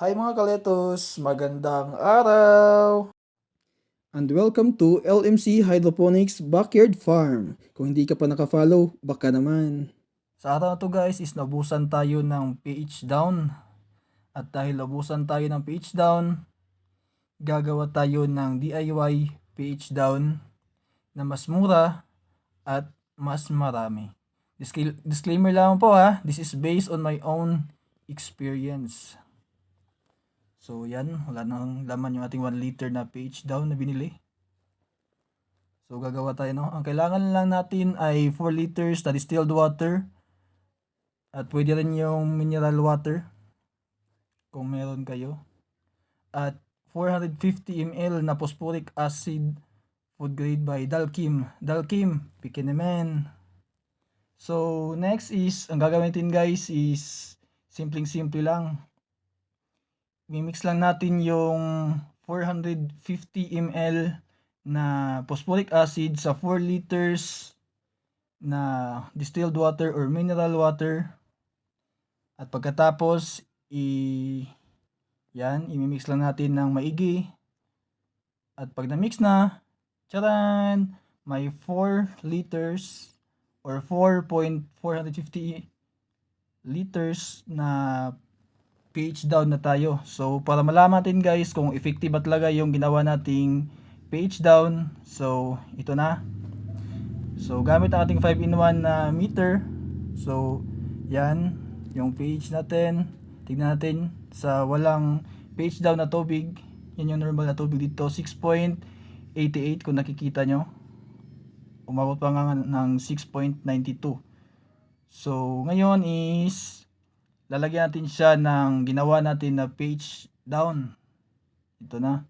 Hi mga kaletos, magandang araw! And welcome to LMC Hydroponics Backyard Farm. Kung hindi ka pa nakafollow, baka naman. Sa araw na to guys is naubusan tayo ng pH down. At dahil naubusan tayo ng pH down, gagawa tayo ng DIY pH down na mas mura at mas marami. Disclaimer lang po ha, this is based on my own experience. So yan, wala nang laman yung ating 1 liter na pH down na binili. So gagawa tayo no. Ang kailangan lang natin ay 4 liters na distilled water. At pwede rin yung mineral water kung meron kayo. At 450 ml na phosphoric acid food grade by Dalkim. Dalkim, pikin naman. So next is, ang gagamitin guys is simpleng-simple lang. Mimix lang natin yung 450 ml na phosphoric acid sa 4 liters na distilled water or mineral water. At pagkatapos, imimix lang natin ng maigi. At pag na-mix na, tsaran! May 4 liters or 4.450 liters na pH down na tayo. So para malaman natin guys kung effective ba talaga yung ginawa nating pH down, so ito na. So gamit ang ating 5-in-1 na meter. So yan yung pH natin. Tignan natin sa walang pH down na tubig. Yan yung normal na tubig dito, 6.88 kung nakikita nyo. Umabot pa nga ng 6.92. So ngayon is lalagyan natin siya ng ginawa natin na pH down. Ito na.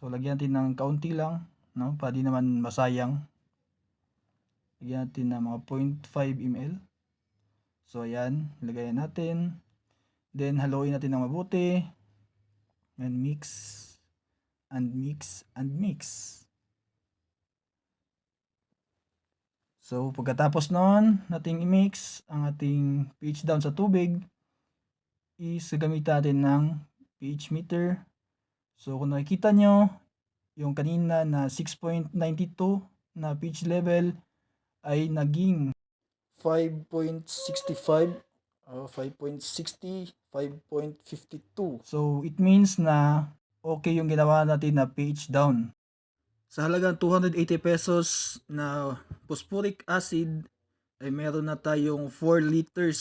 So lagyan natin ng kaunti lang, no? Para di naman masayang. Lagyan natin ng mga 0.5 ml. So ayan, ilagay natin. Then haluin natin ng mabuti. And mix and mix and mix. So pagkatapos noon, nating i-mix ang ating pH down sa tubig, is gagamitan natin ng pH meter. So kung nakikita nyo, yung kanina na 6.92 na pH level ay naging 5.65, 5.60, 5.52. So it means na okay yung ginawa natin na pH down. Sa halagang 280 pesos na phosphoric acid ay meron na tayong 4 liters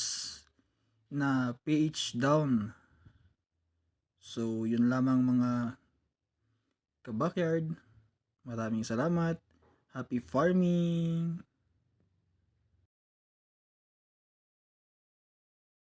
na pH down. So yun lamang mga ka-backyard. Maraming salamat. Happy farming!